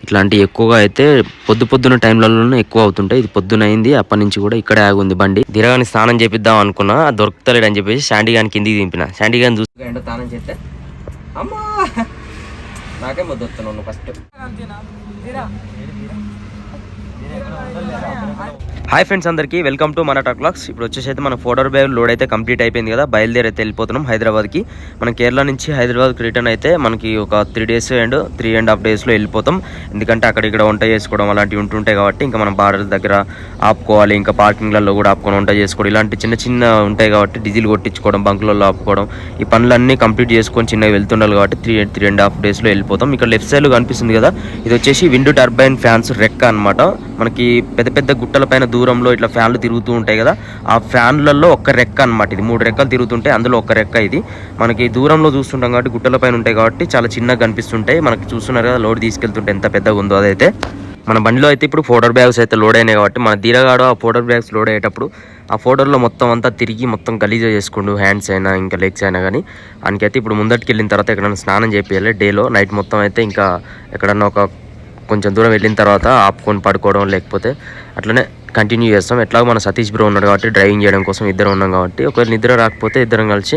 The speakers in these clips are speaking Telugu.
ఇట్లాంటి ఎక్కువగా అయితే పొద్దున్న టైంలలోనే ఎక్కువ అవుతుంటాయి. ఇది పొద్దున అయింది, అప్పటి నుంచి కూడా ఇక్కడే ఆగుంది బండి. దిరగాని స్నానం చేపిద్దాం అనుకున్నా, దొరుకుతలేడు అని చెప్పేసి శాండీ గాని కిందికి దింపిన. శాండీ గాని చూసి ఎండ స్నానం చేస్తే అమ్మా నాకే మొద్దుతున్నాను ఫస్ట్. హాయ్ ఫ్రెండ్స్, అందరికీ వెల్కమ్ టు మన టాక్ వ్లాగ్స్. ఇప్పుడు వచ్చేసి అయితే మన ఫోర్డర్ బ్యాగ్ లోడ్ అయితే కంప్లీట్ అయిపోయింది కదా. బయలుదేరి అయితే వెళ్ళిపోతున్నాం హైదరాబాద్కి. మనం కేరళ నుంచి హైదరాబాద్కి రిటర్న్ అయితే మనకి ఒక 3 days అండ్ 3.5 daysలో వెళ్ళిపోతాం. ఎందుకంటే అక్కడ ఇక్కడ వంట చేసుకోవడం అలాంటివి ఉంటుంటాయి కాబట్టి ఇంకా మనం బార్డర్ దగ్గర ఆపుకోవాలి, ఇంకా పార్కింగ్లలో కూడా ఆపుకొని వంట చేసుకోవడం ఇలాంటి చిన్న చిన్న ఉంటాయి కాబట్టి డీజిల్ కొట్టించుకోవడం, బంకులలో ఆపుకోవడం, ఈ పనులన్నీ కంప్లీట్ చేసుకొని చిన్నగా వెళ్తుండాలి కాబట్టి 3.5 daysలో వెళ్ళిపోతాం. ఇక్కడ లెఫ్ట్ సైడ్లో కనిపిస్తుంది కదా, ఇది వచ్చేసి విండ్ టర్బైన్ ఫ్యాన్స్ రెక్క అనమాట. మనకి పెద్ద పెద్ద గుట్టల పైన దూరంలో ఇట్లా ఫ్యాన్లు తిరుగుతూ ఉంటాయి కదా, ఆ ఫ్యాన్లలో ఒక్క రెక్క అనమాట. ఇది 3 రెక్కలు తిరుగుతుంటాయి, అందులో ఒక్క రెక్క ఇది. మనకి దూరంలో చూస్తుంటాం కాబట్టి గుట్టల పైన ఉంటాయి కాబట్టి చాలా చిన్నగా కనిపిస్తుంటాయి. మనకి చూస్తున్నారు కదా లోడ్ తీసుకెళ్తుంటే ఎంత పెద్దగా ఉందో. అదైతే మన బండిలో అయితే ఇప్పుడు ఫోర్డర్ బ్యాగ్స్ అయితే లోడ్ అయినాయి కాబట్టి మన ధీరగాడు ఆ ఫోర్డర్ బ్యాగ్స్ లోడ్ అయ్యేటప్పుడు ఆ ఫోర్డర్లో మొత్తం అంతా తిరిగి మొత్తం గలీజా చేసుకుంటూ హ్యాండ్స్ అయినా ఇంకా లెగ్స్ అయినా కానీ ఆయనకైతే ఇప్పుడు ముందటికి వెళ్ళిన తర్వాత ఎక్కడైనా స్నానం చేయాలి. డేలో నైట్ మొత్తం అయితే ఇంకా ఎక్కడన్నా ఒక కొంచెం దూరం వెళ్ళిన తర్వాత ఆపుకొని పడుకోవడం లేకపోతే అట్లనే కంటిన్యూ చేస్తాం. ఎట్లాగో మన సతీష్ బ్రో ఉన్నాడు కాబట్టి డ్రైవింగ్ చేయడం కోసం ఇద్దరు ఉన్నాం కాబట్టి ఒకవేళ నిద్ర రాకపోతే ఇద్దరం కలిసి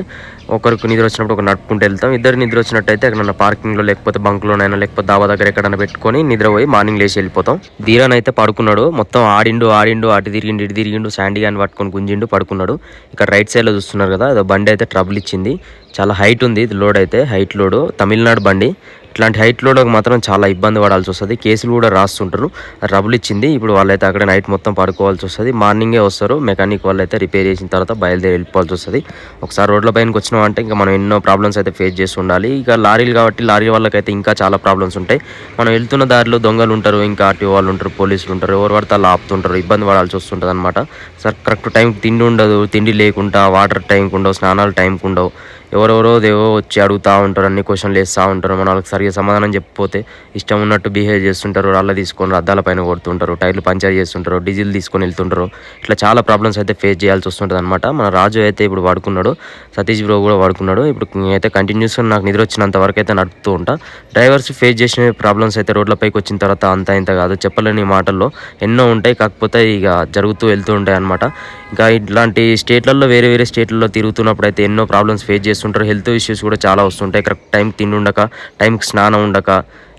ఒకరికి నిద్ర వచ్చినప్పుడు ఒక నడుపుకుంటూ వెళ్తాం. ఇద్దరు నిద్ర వచ్చినట్టయితే ఎక్కడన్నా పార్కింగ్లో లేకపోతే బంక్లోనైనా లేకపోతే దాబా దగ్గర ఎక్కడైనా పెట్టుకొని నిద్రపోయి మార్నింగ్ లేచి వెళ్ళిపోతాం. ధీరాన్ అయితే పడుకున్నాడు, మొత్తం ఆడిండు అటు తిరిగిండు ఇటు తిరిగిండు, శాండీ గాని పట్టుకొని గుంజిండు పడుకున్నాడు. ఇక్కడ రైట్ సైడ్లో చూస్తున్నారు కదా, అదో బండి అయితే ట్రబుల్ ఇచ్చింది. చాలా హైట్ ఉంది ఇది లోడ్ అయితే, హైట్ లోడు తమిళనాడు బండి. ఇట్లాంటి హైట్ లోడ్కి మాత్రం చాలా ఇబ్బంది పడాల్సి వస్తుంది, కేసులు కూడా రాస్తుంటారు. ట్రబుల్ ఇచ్చింది. ఇప్పుడు వాళ్ళైతే అక్కడ నైట్ మొత్తం పడుకోవాల్సి వస్తుంది. మార్నింగే వస్తారు మెకానిక్ వాళ్ళు అయితే, రిపేర్ చేసిన తర్వాత బయలుదేరి వెళ్ళిపోవాల్సి వస్తుంది. ఒకసారి రోడ్ల పైనకి వచ్చినాం అంటే ఇంకా మనం ఎన్నో ప్రాబ్లమ్స్ అయితే ఫేస్ చేసి ఉండాలి. ఇక లారీలు కాబట్టి లారీ వాళ్ళకైతే ఇంకా చాలా ప్రాబ్లమ్స్ ఉంటాయి. మనం వెళ్తున్న దారిలో దొంగలు ఉంటారు, ఇంకా ఆర్టీఓ వాళ్ళు ఉంటారు, పోలీసులు ఉంటారు, ఎవరు పడితే అలా ఆపుతుంటారు, ఇబ్బంది పడాల్సి వస్తుంటుంది అనమాట. సార్ కరెక్ట్ టైంకి తిండి ఉండదు, తిండి లేకుండా వాటర్ టైంకి ఉండవు, స్నానాలు టైంకి ఉండవు, ఎవరెవరో దేవో వచ్చి అడుగుతూ ఉంటారు, అన్ని క్వశ్చన్లు వేస్తూ ఉంటారు. మన వాళ్ళకి సరిగ్గా సమాధానం చెప్పిపోతే ఇష్టం ఉన్నట్టు బిహేవ్ చేస్తుంటారు, రాళ్ళ తీసుకొని అద్దాల పైన కొడుతుంటారు, టైర్లు పంచర్ చేస్తుంటారు, డీజిల్ తీసుకొని వెళ్తుంటారు. ఇట్లా చాలా ప్రాబ్లమ్స్ అయితే ఫేస్ చేయాల్సి వస్తుంటుంది అనమాట. మన రాజు అయితే ఇప్పుడు పడుకున్నాడు, సతీష్ బ్రో కూడా పడుకున్నాడు. ఇప్పుడు అయితే కంటిన్యూస్గా నాకు నిద్ర వచ్చినంత వరకు అయితే నడుపుతూ ఉంటా. డ్రైవర్స్ ఫేస్ చేసిన ప్రాబ్లమ్స్ అయితే రోడ్లపైకి వచ్చిన తర్వాత అంత ఇంత కాదు, చెప్పలేని మాటల్లో ఎన్నో ఉంటాయి. కాకపోతే ఇక జరుగుతూ వెళ్తూ ఉంటాయి అనమాట. ఇంకా ఇట్లాంటి స్టేట్లలో వేరే వేరే స్టేట్లలో తిరుగుతున్నప్పుడు అయితే ఎన్నో ప్రాబ్లమ్స్ ఫేస్ చేస్తుంటారు. హెల్త్ ఇష్యూస్ కూడా చాలా వస్తుంటాయి. కరెక్ట్ టైంకి తిండి ఉండక, టైంకి స్నానం ఉండక,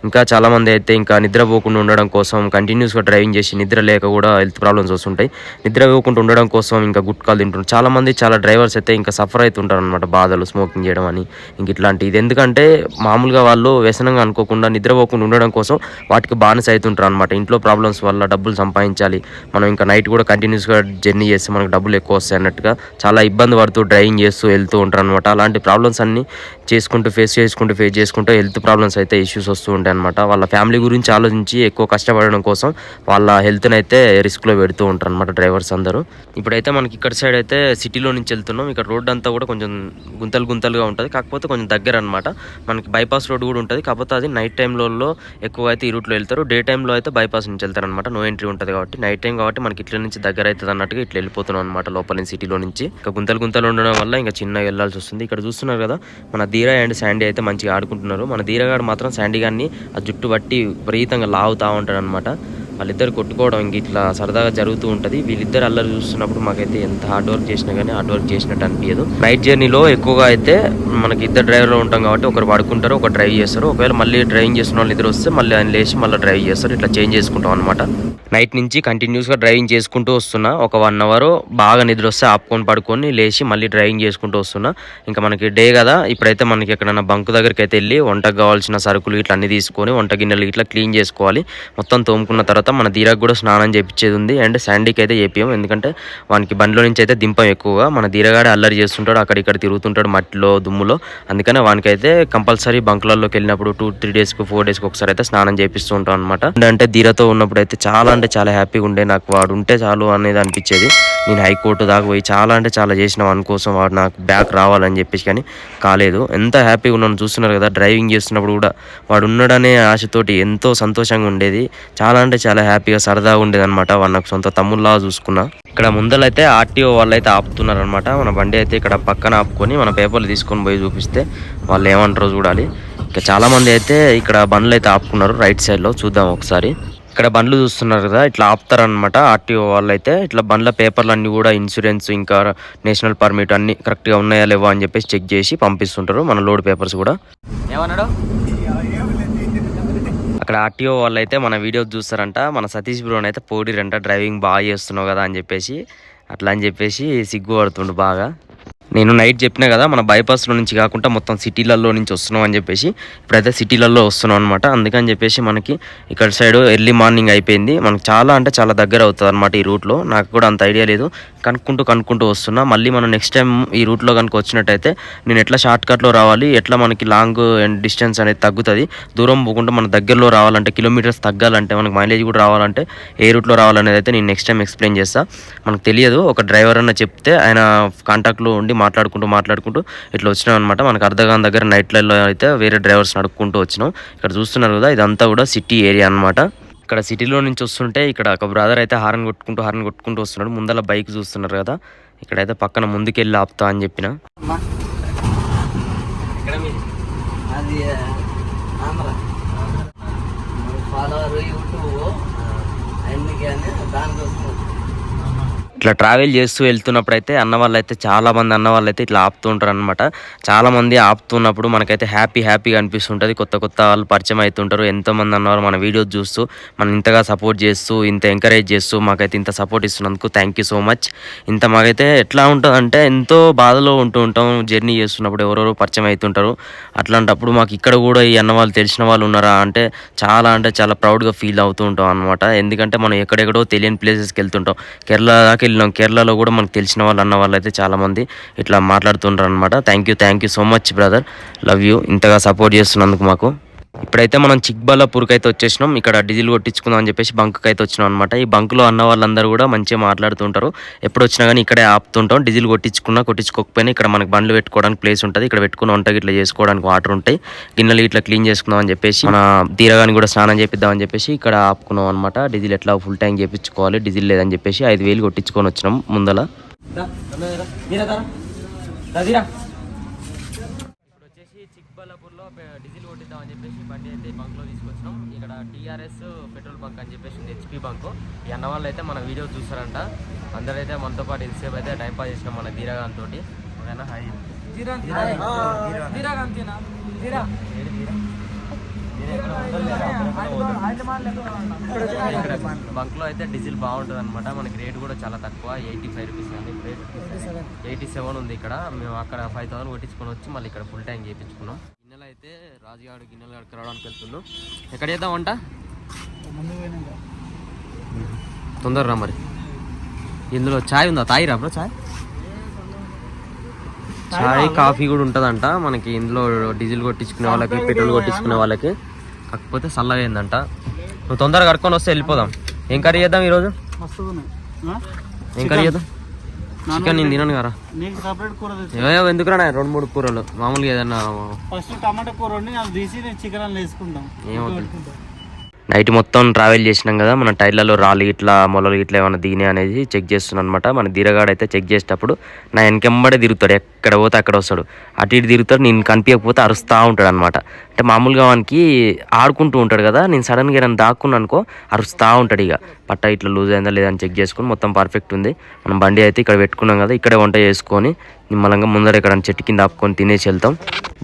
ఇంకా చాలామంది అయితే ఇంకా నిద్రపోకుండా ఉండడం కోసం కంటిన్యూస్గా డ్రైవింగ్ చేసి నిద్ర లేక కూడా హెల్త్ ప్రాబ్లమ్స్ వస్తుంటాయి. నిద్రపోకుండా ఉండడం కోసం ఇంకా గుట్కాలు తింటుంటారు చాలామంది. చాలా డ్రైవర్స్ అయితే ఇంకా సఫర్ అవుతుంటారు అనమాట, బాధలు, స్మోకింగ్ చేయడం అని ఇంక ఇట్లాంటి. ఇది ఎందుకంటే మామూలుగా వాళ్ళు వ్యసనంగా అనుకోకుండా నిద్రపోకుండా ఉండడం కోసం వాటికి బానిస అవుతుంటారు అనమాట. ఇంట్లో ప్రాబ్లమ్స్ వల్ల డబ్బులు సంపాదించాలి, మనం ఇంకా నైట్ కూడా కంటిన్యూస్గా జర్నీ చేస్తే మనకు డబ్బులు ఎక్కువ వస్తాయి అన్నట్టుగా చాలా ఇబ్బంది పడుతూ డ్రైవింగ్ చేస్తూ వెళ్తూ ఉంటారు అనమాట. అలాంటి ప్రాబ్లమ్స్ అన్నీ ఫేస్ చేసుకుంటూ హెల్త్ ప్రాబ్లమ్స్ అయితే ఇష్యూస్ వస్తూ ఉంటాయి అనమాట. వాళ్ళ ఫ్యామిలీ గురించి ఆలోచించి ఎక్కువ కష్టపడడం కోసం వాళ్ళ హెల్త్ని అయితే రిస్క్లో పెడుతూ ఉంటారు అనమాట డ్రైవర్స్ అందరూ. ఇప్పుడైతే మనకి ఇక్కడ సైడ్ అయితే సిటీలో నుంచి వెళ్తున్నాం. ఇక్కడ రోడ్ అంతా కూడా కొంచెం గుంతలుగా ఉంటుంది, కాకపోతే కొంచెం దగ్గర అనమాట. మనకి బైపాస్ రోడ్ కూడా ఉంటుంది, కాకపోతే అది నైట్ టైంలో ఎక్కువ అయితే ఈ రూట్లో వెళ్తారు. డే టైంలో అయితే బైపాస్ నుంచి వెళ్తారు అనమాట, నో ఎంట్రీ ఉంటుంది కాబట్టి. నైట్ టైం కాబట్టి మనకి ఇట్ల నుంచి దగ్గర అవుతుంది అన్నట్టుగా ఇట్లా వెళ్ళిపోతున్నాం అనమాట లోపల నుంచి సిటీలో నుంచి. ఇంకా గుంతలు ఉండడం వల్ల ఇంకా చిన్నగా వెళ్ళాల్సి వస్తుంది. ఇక్కడ చూస్తున్నారు కదా, మన ధీరా అండ్ శాండీ అయితే మంచిగా ఆడుకుంటున్నారు. మన ధీరగాడు మాత్రం శాండీ గారిని ఆ జుట్టు బట్టి విపరీతంగా లాగుతూ ఉంటాడు అనమాట. వాళ్ళిద్దరు కొట్టుకోవడం ఇంక ఇట్లా సరదాగా జరుగుతూ ఉంటుంది. వీళ్ళిద్దరు అల్లరి చూస్తున్నప్పుడు మాకైతే ఎంత హార్డ్ వర్క్ చేసినా కానీ హార్డ్ వర్క్ చేసినట్టు అనిపించదు. నైట్ జర్నీలో ఎక్కువగా అయితే మనకి ఇద్దరు డ్రైవర్లు ఉంటాం కాబట్టి ఒకరు పడుకుంటారు, ఒకరు డ్రైవ్ చేస్తారు. ఒకవేళ మళ్ళీ డ్రైవింగ్ చేస్తున్న వాళ్ళు నిద్ర వస్తే మళ్ళీ ఆయన లేచి మళ్ళీ డ్రైవ్ చేస్తారు. ఇట్లా చేంజ్ చేసుకుంటాం అనమాట. నైట్ నుంచి కంటిన్యూస్గా డ్రైవింగ్ చేసుకుంటూ వస్తున్నా. ఒక 1 hour బాగా నిద్ర వస్తే ఆపుకొని పడుకొని లేచి మళ్ళీ డ్రైవింగ్ చేసుకుంటూ వస్తున్నా. ఇంకా మనకి డే కదా, ఇప్పుడైతే మనకి ఎక్కడైనా బంక్ దగ్గరికి అయితే వెళ్ళి వంటకు కావాల్సిన సరుకులు ఇట్లా అన్ని తీసుకొని వంట గిన్నెలు ఇట్లా క్లీన్ చేసుకోవాలి. మొత్తం తోముకున్న తర్వాత మన ధీరకు కూడా స్నానం చేయించేది ఉంది. అండ్ శాండీకి అయితే చేపియం, ఎందుకంటే వానికి బండిలో నుంచి అయితే దింపం ఎక్కువగా. మన ధీరగాడే అల్లరి చేస్తుంటాడు, అక్కడిక్కడ తిరుగుతుంటాడు మట్టిలో దుమ్ములో. అందుకనే వానికైతే కంపల్సరీ బంకులలోకి వెళ్ళినప్పుడు 2-3 daysకి 4 daysకి ఒకసారి అయితే స్నానం చేపిస్తూ ఉంటాం అనమాట. అంటే ధీరతో ఉన్నప్పుడు అయితే చాలా హ్యాపీగా ఉండే. నాకు వాడు ఉంటే చాలు అనేది అనిపించేది. నేను హైకోర్టు దాకా పోయి చాలా చేసిన వాని కోసం, వాడు నాకు బ్యాక్ రావాలని చెప్పేసి, కానీ కాలేదు. ఎంత హ్యాపీగా ఉన్నాను చూస్తున్నారు కదా. డ్రైవింగ్ చేస్తున్నప్పుడు కూడా వాడు ఉన్నాడనే ఆశతోటి ఎంతో సంతోషంగా ఉండేది. చాలా హ్యాపీగా సరదాగా ఉండేది అనమాట. వాడు నాకు సొంత తమ్ముళ్ళలా చూసుకున్నా. ఇక్కడ ముందలైతే ఆర్టీఓ వాళ్ళు అయితే ఆపుతున్నారు అనమాట. మన బండి అయితే ఇక్కడ పక్కన ఆపుకొని మన పేపర్లు తీసుకొని పోయి చూపిస్తే వాళ్ళు ఏమంటారో చూడాలి. ఇంకా చాలా మంది అయితే ఇక్కడ బండ్లు అయితే ఆపుకున్నారు రైట్ సైడ్ లో, చూద్దాం ఒకసారి. ఇక్కడ బండ్లు చూస్తున్నారు కదా, ఇట్లా ఆపుతారనమాట ఆర్టీఓ వాళ్ళు అయితే. ఇట్లా బండ్ల పేపర్లు అన్ని కూడా ఇన్సూరెన్స్ ఇంకా నేషనల్ పర్మిట్ అన్ని కరెక్ట్గా ఉన్నాయా లేవా అని చెప్పేసి చెక్ చేసి పంపిస్తుంటారు, మన లోడ్ పేపర్స్ కూడా. ఏమన్నాడు అక్కడ ఆర్టీఓ వాళ్ళు అయితే మన వీడియో చూస్తారంట, మన సతీష్ బ్రోని అయితే పోడిరంట, డ్రైవింగ్ బాగా చేస్తున్నావు కదా అని చెప్పేసి, అట్లా అని చెప్పేసి సిగ్గుపడుతుండు బాగా. నేను నైట్ చెప్పినా కదా మన బైపాస్లో నుంచి కాకుండా మొత్తం సిటీలలో నుంచి వస్తున్నాం అని చెప్పేసి, ఇప్పుడైతే సిటీలలో వస్తున్నాం అనమాట. అందుకని చెప్పేసి మనకి ఇక్కడ సైడ్ ఎర్లీ మార్నింగ్ అయిపోయింది. మనకు చాలా అంటే చాలా దగ్గర అవుతుంది అనమాట ఈ రూట్లో. నాకు కూడా అంత ఐడియా లేదు, కనుక్కుంటూ వస్తున్నా. మళ్ళీ మనం నెక్స్ట్ టైం ఈ రూట్లో కనుక వచ్చినట్టయితే నేను ఎట్లా షార్ట్ కట్లో రావాలి, ఎట్లా మనకి లాంగ్ అండ్ డిస్టెన్స్ అనేది తగ్గుతుంది, దూరం పోకుండా మన దగ్గరలో రావాలంటే, కిలోమీటర్స్ తగ్గాలంటే, మనకు మైలేజ్ కూడా రావాలంటే ఏ రూట్లో రావాలనేది అయితే నేను నెక్స్ట్ టైం ఎక్స్ప్లెయిన్ చేస్తాను. మనకు తెలియదు, ఒక డ్రైవర్ అన్న చెప్తే ఆయన కాంటాక్ట్లో ఉండి మాట్లాడుకుంటూ ఇట్లా వచ్చినాం అనమాట. మనకు అర్ధగాన్ దగ్గర నైట్ లైన్లో అయితే వేరే డ్రైవర్స్ నడుపుకుంటూ వచ్చినాం. ఇక్కడ చూస్తున్నారు కదా, ఇదంతా కూడా సిటీ ఏరియా అనమాట. ఇక్కడ సిటీలో నుంచి వస్తుంటే ఇక్కడ ఒక బ్రదర్ అయితే హారన్ కొట్టుకుంటూ వస్తున్నాడు. ముందర బైక్ చూస్తున్నారు కదా, ఇక్కడైతే పక్కన ముందుకెళ్ళి ఆపుతా అని చెప్పిన. ఇట్లా ట్రావెల్ చేస్తూ వెళ్తున్నప్పుడు అయితే అన్న వాళ్ళు అయితే చాలా మంది అన్న వాళ్ళు అయితే ఇట్లా ఆపుతుంటారు అనమాట. చాలా మంది ఆపుతున్నప్పుడు మనకైతే హ్యాపీగా అనిపిస్తుంటుంది. కొత్త వాళ్ళు పరిచయం అవుతుంటారు. ఎంతోమంది అన్నవారు మన వీడియోస్ చూస్తూ మనం ఇంతగా సపోర్ట్ చేస్తూ, ఇంత ఎంకరేజ్ చేస్తూ మాకైతే ఇంత సపోర్ట్ ఇస్తున్నందుకు థ్యాంక్ యూ సో మచ్. ఇంత మాకైతే ఎట్లా ఉంటుంది అంటే, ఎంతో బాధలో ఉంటాం జర్నీ చేస్తున్నప్పుడు, ఎవరెవరో పరిచయం అవుతుంటారు. అట్లాంటప్పుడు మాకు ఇక్కడ కూడా ఈ అన్న వాళ్ళు తెలిసిన వాళ్ళు ఉన్నారా అంటే చాలా ప్రౌడ్గా ఫీల్ అవుతూ ఉంటాం అనమాట. ఎందుకంటే మనం ఎక్కడెక్కడో తెలియని ప్లేసెస్కి వెళ్తుంటాం. కేరళ దాకా వెళ్ళినాం. కేరళలో కూడా మనకు తెలిసిన వాళ్ళు అన్న వాళ్ళు అయితే చాలా మంది ఇట్లా మాట్లాడుతుంటారు అనమాట. Thank you so much brother, love you, ఇంతగా సపోర్ట్ చేస్తున్నందుకు మాకు. ఇప్పుడైతే మనం చిక్బల్లాపూర్కి అయితే వచ్చేసినాం. ఇక్కడ డీజిల్ కొట్టించుకుందాం అని చెప్పేసి బంక్కి అయితే వచ్చినాం అనమాట. ఈ బంక్లో అన్న వాళ్ళందరూ కూడా మంచిగా మాట్లాడుతుంటారు. ఎప్పుడు వచ్చినా కానీ ఇక్కడే ఆపుతుంటాం. డీజిల్ కొట్టించుకోకపోయినా ఇక్కడ మనకి బండ్లు పెట్టుకోవడానికి ప్లేస్ ఉంటుంది. ఇక్కడ పెట్టుకుని వంట ఇట్లా చేసుకోవడానికి వాటర్ ఉంటాయి. గిన్నెలు ఇట్లా క్లీన్ చేసుకుందాం అని చెప్పేసి, మన దీరగాని కూడా స్నానం చేపిద్దాం అని చెప్పేసి ఇక్కడ ఆపుకున్నాం అనమాట. డీజిల్ ఎట్లా ఫుల్ ట్యాంక్ చేయించుకోవాలి, డీజిల్ లేదని చెప్పేసి 5,000 కొట్టించుకొని వచ్చినాం ముందల. చిక్బల్లాపూర్లో డీజిల్ కొట్టిద్దాం అని చెప్పేసి బండి అయితే బంక్లో తీసుకొచ్చినాం. ఇక్కడ టీఆర్ఎస్ పెట్రోల్ బంక్ అని చెప్పేసి ఉంది, హెచ్పి బంక్. ఈ అన్న వాళ్ళు అయితే మన వీడియో చూస్తారంట. అందరైతే మనతో పాటు ఇంతసేపు అయితే టైం పాస్ చేసినాం మన దీరాగాన్ తోటి. ఓకేనా, హాయ్ ఇక్కడ బంక్లో అయితే డీజిల్ బాగుంటుంది అనమాట. మనకి రేట్ కూడా చాలా తక్కువ, 85 రూపీస్ కానీ 87 ఉంది ఇక్కడ. మేము అక్కడ 5,000 కొట్టించుకొని వచ్చి మళ్ళీ ఇక్కడ ఫుల్ ట్యాంక్ చేయించుకున్నాం. గిన్నెలు అయితే రాజుగాడు గిన్నెలు రావడానికి వెళ్తున్నాం. ఎక్కడ చేద్దాం వంట, తొందరరా మరి. ఇందులో ఛాయ్ ఉందా, తాయిరా బ్రో? ఛాయ్ కాఫీ కూడా ఉంటుందంట మనకి ఇందులో. డీజిల్ కొట్టించుకునే వాళ్ళకి, పెట్రోల్ కొట్టించుకునే వాళ్ళకి. కాకపోతే చల్లగా అయిందంట. నువ్వు తొందరగా కడుక్కొని వస్తే వెళ్ళిపోదాం. ఏం కర్రీ చేద్దాం ఈరోజు? ఏం కర్రీ చేద్దాం? చికెన్ నేను తినను కదా. ఎందుకురా 2-3 కూరలు మామూలుగా ఏదన్నా. టమాటా కూర ఏమవుతుంది. నైట్ మొత్తం ట్రావెల్ చేసినాం కదా, మన టైర్లలో రాళ్ళు ఇట్లా మొలలు ఇట్లా ఏమైనా దిగినాయి అనేది చెక్ చేస్తున్నాను అనమాట. మన దీరగాడు అయితే చెక్ చేసేటప్పుడు నా వెనకెంబడే తిరుగుతాడు, ఎక్కడ పోతే అక్కడ వస్తాడు. అటు ఇటు తిరుగుతాడు, నేను కనిపించకపోతే అరుస్తూ ఉంటాడు అనమాట. అంటే మామూలుగా వానికి ఆడుకుంటూ ఉంటాడు కదా, నేను సడన్గా ఏదైనా దాక్కున్నా అనుకో అరుస్తూ ఉంటాడు. ఇక పట్ట ఇట్లా లూజ్ అయిందా లేదని చెక్ చేసుకుని మొత్తం పర్ఫెక్ట్ ఉంది. మనం బండి అయితే ఇక్కడ పెట్టుకున్నాం కదా, ఇక్కడే వంట చేసుకొని నిమ్మలంగా ముందర ఇక్కడ చెట్టు కింద ఆపుకొని తినేసి వెళ్తాం.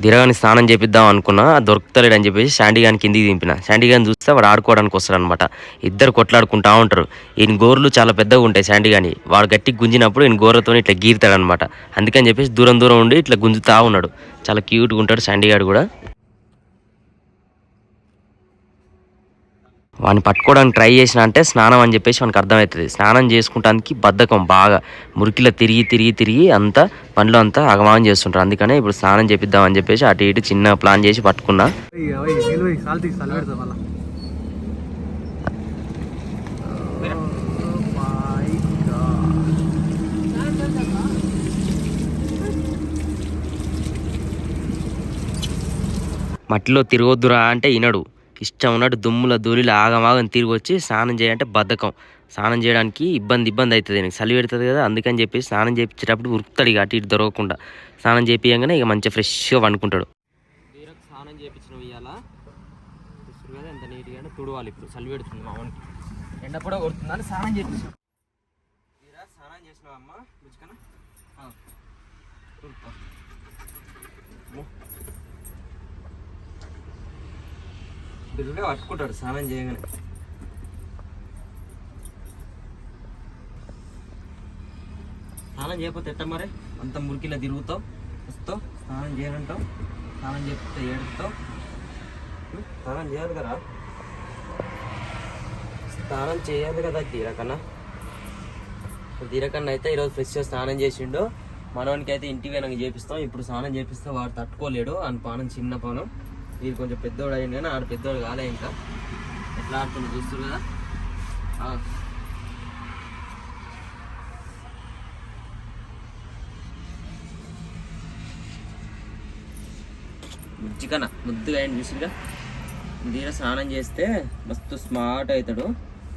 దీరగాని స్నానం చేపిద్దాం అనుకున్నా, దొరుకుతలేడు అని చెప్పేసి శాండీ గాని కిందికి దింపిన. శాండీ గాని చూస్తే వాడు ఆడుకోవడానికి వస్తాడు అనమాట. ఇద్దరు కొట్లాడుకుంటా ఉంటారు. ఈయన గోర్లు చాలా పెద్దగా ఉంటాయి శాండీ గాని. వాడు గట్టికి గుంజినప్పుడు ఈయన గోర్లతో ఇట్లా గీరుతాడు అనమాట. అందుకని చెప్పేసి దూరం ఉండి ఇట్లా గుంజుతా ఉన్నాడు. చాలా క్యూట్గా ఉంటాడు శాండీ గాడు కూడా. వాడిని పట్టుకోవడానికి ట్రై చేసిన అంటే స్నానం అని చెప్పేసి వానికి అర్థమవుతుంది. స్నానం చేసుకుంటానికి బద్ధకం బాగా, మురికిలో తిరిగి అంతా పనిలో అంతా అగమానం చేస్తుంటారు. అందుకనే ఇప్పుడు స్నానం చేపిద్దామని చెప్పేసి అటు ఇటు చిన్న ప్లాన్ చేసి పట్టుకున్నా. మట్టిలో తిరగొద్దురా అంటే వినడు. ఇష్టం ఉన్నట్టు దుమ్ముల ధూళిలో ఆగమాగం తిరిగి వచ్చి స్నానం చేయాలంటే బద్ధకం. స్నానం చేయడానికి ఇబ్బంది అవుతుంది, నీకు చలి పెడుతుంది కదా. అందుకని చెప్పేసి స్నానం చేయించేటప్పుడు ఉరుకుతాడు ఇక అటు ఇటు దొరకకుండా. స్నానం చేయించగానే ఇక మంచిగా ఫ్రెష్గా వండుకుంటాడు. స్నానం చేయించిన ఇవాళ చూస్తారు కదా ఎంత నీట్గా తుడవాలి. ఇప్పుడు చలి పెడుతుంది మా వానికి, ఎండ కూడా కొడుతుందని స్నానం చేయించాం. మీరా స్నానం చేసినావా అమ్మ రుచికనా? బిల్లుగా పట్టుకుంటాడు స్నానం చేయగానే. స్నానం చేయకపోతే ఎట్ట మరి, అంత మురికిలా తిరుగుతావు, వస్తావు, స్నానం చేయాలంటావు, స్నానం చేస్తే ఏడుస్తావు. స్నానం చేయాలి కదా, స్నానం చేయాలి కదా. తీరకన్నా అయితే ఈరోజు ఫ్రెష్గా స్నానం చేసిండు. మనవానికి అయితే ఇంటికి వెనక చేపిస్తాం. ఇప్పుడు స్నానం చేపిస్తే వాడు తట్టుకోలేడు, అని పానం చిన్న పానం. వీడు కొంచెం పెద్దోడు అయింది కానీ ఆడు పెద్దోడు కాలే. ఇంకా ఎట్లా ఆడుతుంది చూస్తారు కదా. ముజ్జికన్నా ముద్దుగా అయింది చూసిగా. దీని స్నానం చేస్తే మస్తు స్మార్ట్ అవుతాడు,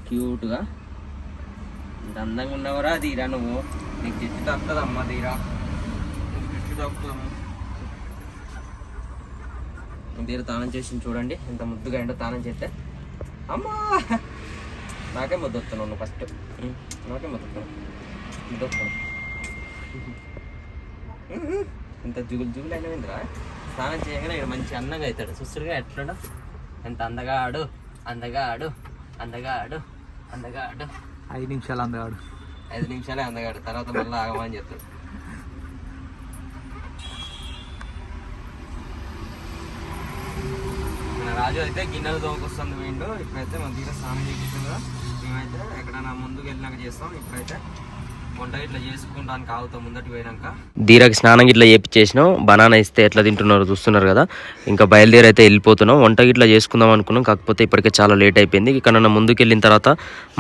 క్యూట్గా. ఇంత అందంగా ఉన్నవరా తీరా నువ్వు. నీకు జట్టు తప్పుతుందమ్మా తీరా, జట్టు తప్పుతాము. తీరా తానం చేసి చూడండి ఎంత ముద్దుగా ఏంటో తానం చేస్తే. అమ్మా నాకే ముద్దు వస్తున్నావు నువ్వు, ఫస్ట్ నాకే ముద్దు వస్తున్నావు. ఇంత జుగులు జుగులు అయినవిందిరా. స్నానం చేయగానే ఇక్కడ మంచి అందంగా అవుతాడు. చూస్తుగా ఎట్లా ఎంత అందగా ఆడు, అందగా ఆడు, అందగా ఆడు, అందగా ఆడు. 5 నిమిషాలు అందగాడు, 5 నిమిషాలే అందగాడు. తర్వాత మళ్ళీ ఆగమని చెప్తాడు. మన రాజు అయితే గిన్నెలు తోకొస్తుంది పోయిండు. ఇప్పుడైతే మన దగ్గర స్నానం చేపిస్తుంది కదా. మేమైతే ఎక్కడైనా ముందుకు వెళ్ళినాక చేస్తాం. ఇప్పుడైతే వంట ఇట్లా చేసుకుంటానికి ఆగుతాం ముందటి పోయినాక. ధీరకి స్నానం ఇట్లా చేపించేసినాం. బనానా ఇస్తే ఎట్లా తింటున్నారో చూస్తున్నారు కదా. ఇంకా బయలుదేరి అయితే వెళ్ళిపోతున్నాం. వంట ఇట్లా చేసుకుందాం అనుకున్నాం, కాకపోతే ఇప్పటికే చాలా లేట్ అయిపోయింది. ఇక్కడ ముందుకు వెళ్ళిన తర్వాత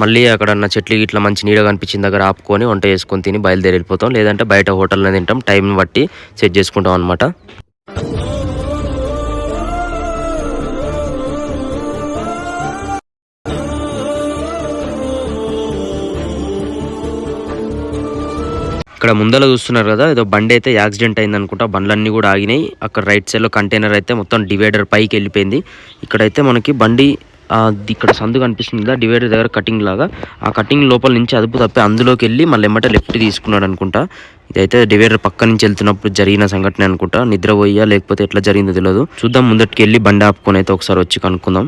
మళ్ళీ అక్కడ చెట్లు ఇట్లా మంచి నీడగా అనిపించిన దగ్గర ఆపుకొని వంట చేసుకొని తిని బయలుదేరి వెళ్ళిపోతాం. లేదంటే బయట హోటల్లో తింటాం. టైం బట్టి సెట్ చేసుకుంటాం అనమాట. ఇక్కడ ముందర చూస్తున్నారు కదా, ఏదో బండి అయితే యాక్సిడెంట్ అయింది అనుకుంటా. బండ్లన్నీ కూడా ఆగినాయి. అక్కడ రైట్ సైడ్ లో కంటైనర్ అయితే మొత్తం డివైడర్ పైకి వెళ్ళిపోయింది. ఇక్కడైతే మనకి బండి ఇక్కడ సందు కనిపిస్తుంది కదా, డివైడర్ దగ్గర కటింగ్ లాగా. ఆ కటింగ్ లోపల నుంచి అదుపు తప్పి అందులోకి వెళ్ళి మళ్ళీ ఎమ్మటే లెఫ్ట్ తీసుకున్నాడు అనుకుంటా. ఇదైతే డివైడర్ పక్క నుంచి వెళ్తున్నప్పుడు జరిగిన సంఘటన అనుకుంటా. నిద్రపోయా లేకపోతే ఎట్లా జరిగిందో తెలియదు. చూద్దాం, ముందటికి వెళ్ళి బండి ఆపుకొని అయితే ఒకసారి వచ్చి కనుక్కుందాం.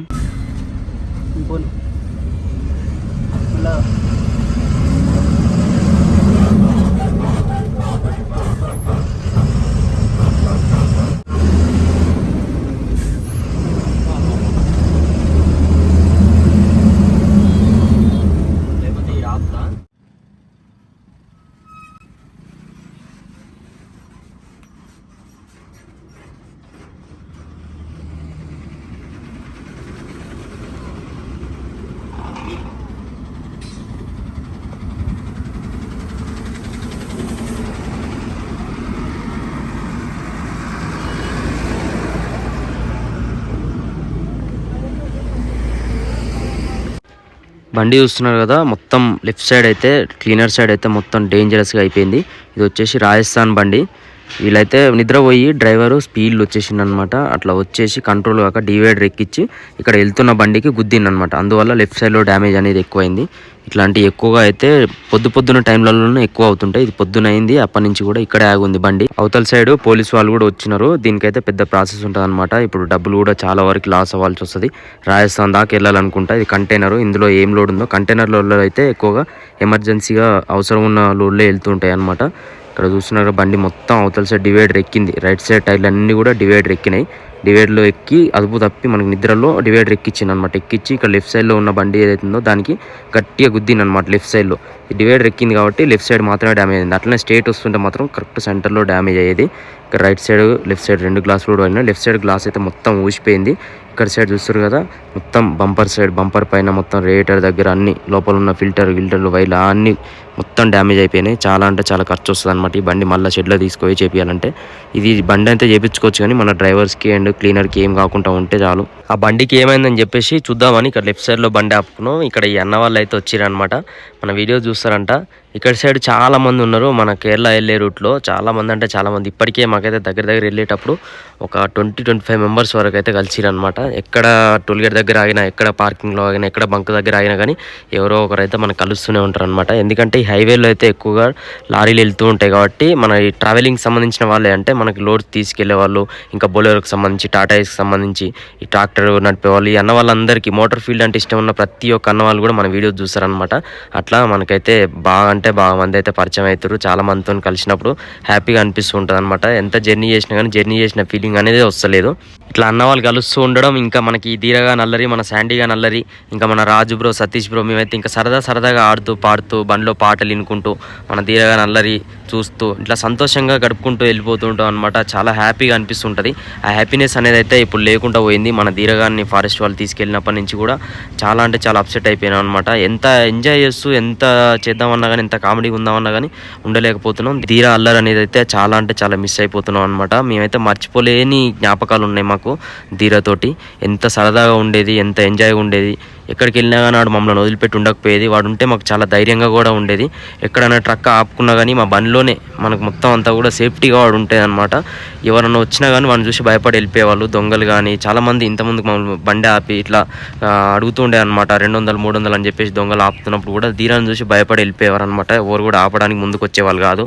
బండి చూస్తున్నారు కదా, మొత్తం లెఫ్ట్ సైడ్ అయితే క్లీనర్ సైడ్ అయితే మొత్తం డేంజరస్గా అయిపోయింది. ఇది వచ్చేసి రాజస్థాన్ బండి. వీళ్ళైతే నిద్రపోయి డ్రైవరు స్పీడ్లో వచ్చేసిండు అనమాట. అట్లా వచ్చేసి కంట్రోల్ కాక డివైడర్ ఎక్కించి ఇక్కడ వెళ్తున్న బండికి గుద్దిందనమాట. అందువల్ల లెఫ్ట్ సైడ్లో డ్యామేజ్ అనేది ఎక్కువైంది. ఇట్లాంటివి ఎక్కువగా అయితే పొద్దున్న టైంలలోనే ఎక్కువ అవుతుంటాయి. ఇది పొద్దున అయింది, అప్పటి నుంచి కూడా ఇక్కడే ఆగుంది బండి. అవతల సైడ్ పోలీసు వాళ్ళు కూడా వచ్చినారు. దీనికైతే పెద్ద ప్రాసెస్ ఉంటుంది అనమాట. ఇప్పుడు డబ్బులు కూడా చాలా వరకు లాస్ అవ్వాల్సి వస్తుంది. రాజస్థాన్ దాకా వెళ్ళాలనుకుంటా. ఇది కంటైనర్, ఇందులో ఏం లోడ్ ఉందో. కంటైనర్లలో అయితే ఎక్కువగా ఎమర్జెన్సీగా అవసరం ఉన్న లోడ్లే వెళ్తుంటాయి అనమాట. ఇక్కడ చూస్తున్నారు బండి మొత్తం అవతల సైడ్ డివైడర్ ఎక్కింది. రైట్ సైడ్ టైర్లు అన్నీ కూడా డివైడర్ ఎక్కినాయి. డివైడర్లో ఎక్కి అదుపు తప్పి మనకి నిద్రలో డివైడర్ ఎక్కించింది అనమాట. ఎక్కించి ఇక్కడ లెఫ్ట్ సైడ్లో ఉన్న బండి ఏదైతుందో దానికి గట్టిగా గుద్దింది అనమాట. లెఫ్ట్ సైడ్లో ఈ డివైడర్ ఎక్కింది కాబట్టి లెఫ్ట్ సైడ్ మాత్రమే డ్యామేజ్ అయింది. అట్లనే స్ట్రేట్ వస్తుంటే మాత్రం కరెక్ట్ సెంటర్లో డ్యామేజ్ అయ్యేది. ఇక్కడ రైట్ సైడ్ లెఫ్ట్ సైడ్ 2 గ్లాసులు కూడా అయినా. లెఫ్ట్ సైడ్ గ్లాస్ అయితే మొత్తం ఊసిపోయింది. ఇక్కడ సైడ్ చూస్తారు కదా, మొత్తం బంపర్ పైన మొత్తం రేటర్ దగ్గర అన్ని లోపల ఉన్న ఫిల్టర్లు వైర్లు అన్నీ మొత్తం డ్యామేజ్ అయిపోయినాయి. చాలా అంటే చాలా ఖర్చు వస్తుంది అనమాట ఈ బండి మళ్ళీ షెడ్లో తీసుకుపోయి చేపియాలంటే. ఇది బండి అయితే చేయించుకోవచ్చు కానీ మన డ్రైవర్స్కి అండ్ క్లీనర్కి ఏం కాకుండా ఉంటే చాలు. ఆ బండికి ఏమైందని చెప్పేసి చూద్దామని ఇక్కడ లెఫ్ట్ సైడ్లో బండి ఆపుకున్నాం. ఇక్కడ ఈ అన్న వాళ్ళు అయితే వచ్చిరనమాట. మన వీడియో చూస్తారంట. ఇక్కడ సైడ్ చాలా మంది ఉన్నారు మన కేరళ వెళ్ళే రూట్లో. చాలా మంది అంటే చాలా మంది. ఇప్పటికే మాకైతే దగ్గర వెళ్ళేటప్పుడు ఒక 20-25 మెంబర్స్ వరకు అయితే కలిసిరనమాట. ఎక్కడ టోల్గేట్ దగ్గర ఆగినా, ఎక్కడ పార్కింగ్లో ఆగినా, ఎక్కడ బంక్ దగ్గర ఆగినా కానీ ఎవరో ఒకరు అయితే మనకు కలుస్తూనే ఉంటారు అనమాట. ఎందుకంటే ఈ హైవేలో అయితే ఎక్కువగా లారీలు వెళ్తూ ఉంటాయి కాబట్టి మన ఈ ట్రావెలింగ్ సంబంధించిన వాళ్ళే, అంటే మనకి లోడ్ తీసుకెళ్లే వాళ్ళు, ఇంకా బొలెరోకి సంబంధించి, టాటాయిస్కి సంబంధించి, ఈ ట్రాక్టర్ నడిపే వాళ్ళు, ఈ అన్న వాళ్ళందరికీ మోటార్ ఫీల్డ్ అంటే ఇష్టం ఉన్న ప్రతి ఒక్క అన్న వాళ్ళు కూడా మన వీడియో చూస్తారనమాట. అట్లా మనకైతే బాగా మంది అయితే పరిచయం అవుతారు. చాలా మందితో కలిసినప్పుడు హ్యాపీగా అనిపిస్తూ ఉంటుంది అనమాట. ఎంత జర్నీ చేసినా కానీ జర్నీ చేసిన ఫీలింగ్ అనేది వస్తలేదు. ఇట్లా అన్న వాళ్ళు కలుస్తూ ఉండడం, ఇంకా మనకి ధీరగా నల్లరి, మన శాండీగా నల్లరి, ఇంకా మన రాజు బ్రో, సతీష్ బ్రో, మేమైతే ఇంకా సరదాగా ఆడుతూ పాడుతూ బండిలో పాటలు వినుకుంటూ మన ధీరగా నల్లరి చూస్తూ ఇట్లా సంతోషంగా గడుపుకుంటూ వెళ్ళిపోతూ ఉంటాం అనమాట. చాలా హ్యాపీగా అనిపిస్తుంటుంది. ఆ హ్యాపీనెస్ అనేది అయితే ఇప్పుడు లేకుండా పోయింది. మన ధీరగాన్ని ఫారెస్ట్ వాళ్ళు తీసుకెళ్ళినప్పటి నుంచి కూడా చాలా అంటే చాలా అప్సెట్ అయిపోయినాం అనమాట. ఎంత ఎంజాయ్ చేస్తూ ఎంత చేద్దామన్నా కానీ, ఎంత కామెడీ ఉందామన్నా కానీ ఉండలేకపోతున్నాం. ధీర అల్లరి అనేది అయితే చాలా అంటే చాలా మిస్ అయిపోతున్నాం అనమాట. మేమైతే మర్చిపోలేని జ్ఞాపకాలు ఉన్నాయి మాకు ధీరతోటి. ఎంత సరదాగా ఉండేది, ఎంత ఎంజాయ్గా ఉండేది. ఎక్కడికి వెళ్ళినా కానీ వాడు మమ్మల్ని వదిలిపెట్టి ఉండకపోయేది. వాడు ఉంటే మాకు చాలా ధైర్యంగా కూడా ఉండేది. ఎక్కడైనా ట్రక్ ఆపుకున్నా కానీ మా బండిలోనే మనకు మొత్తం అంతా కూడా సేఫ్టీగా వాడు ఉంటుంది అనమాట. ఎవరన్నా వచ్చినా కానీ వాడిని చూసి భయపడి వెళ్ళిపోయేవాళ్ళు. దొంగలు కానీ చాలామంది ఇంతకుముందుకు మమ్మల్ని బండి ఆపి ఇట్లా అడుగుతుండే అనమాట. 200-300 అని చెప్పేసి దొంగలు ఆపుతున్నప్పుడు కూడా ధీరాన్ని చూసి భయపడి వెళ్ళిపోయేవారు అనమాట. ఎవరు కూడా ఆపడానికి ముందుకు వచ్చేవాళ్ళు కాదు.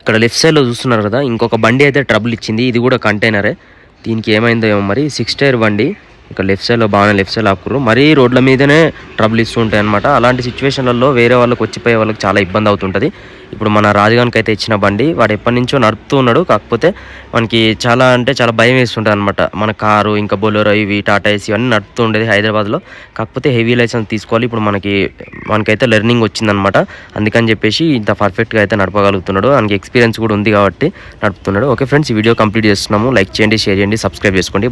ఇక్కడ లెఫ్ట్ సైడ్లో చూస్తున్నారు కదా, ఇంకొక బండి అయితే ట్రబుల్ ఇచ్చింది. ఇది కూడా కంటైనరే. దీనికి ఏమైందో ఏమో మరి. 6 టైర్ బండి ఇక్కడ లెఫ్ట్ సైడ్లో బాగానే లెఫ్ట్ సైడ్ ఆపుకురు. మరీ రోడ్ల మీదనే ట్రబుల్ ఇస్తూ ఉంటాయి అనమాట. అలాంటి సిచ్యువేషన్లలో వేరే వాళ్ళకి వచ్చిపోయే వాళ్ళకి చాలా ఇబ్బంది అవుతుంటుంది. ఇప్పుడు మన రాజుగానికి అయితే ఇచ్చిన బండి వాడు ఎప్పటి నుంచో నడుపుతూ ఉన్నాడు. కాకపోతే మనకి చాలా అంటే చాలా భయం వేస్తుంటుంది అనమాట. మన కారు, ఇంకా బొలెరో, ఇవి టాటాయిస్ ఇవన్నీ నడుపుతూ ఉండేది హైదరాబాద్లో. కాకపోతే హెవీ లైసెన్స్ తీసుకోవాలి. ఇప్పుడు మనకైతే లెర్నింగ్ వచ్చిందనమాట. అందుకని చెప్పేసి ఇంత పర్ఫెక్ట్గా అయితే నడపగలుగుతున్నాడు. మనకి ఎక్స్పీరియన్స్ కూడా ఉంది కాబట్టి నడుపుతున్నాడు. ఓకే ఫ్రెండ్స్, ఈ వీడియో కంప్లీట్ చేస్తున్నాము. లైక్ చేయండి, షేర్ చేయండి, సబ్స్క్రైబ్ చేసుకోండి.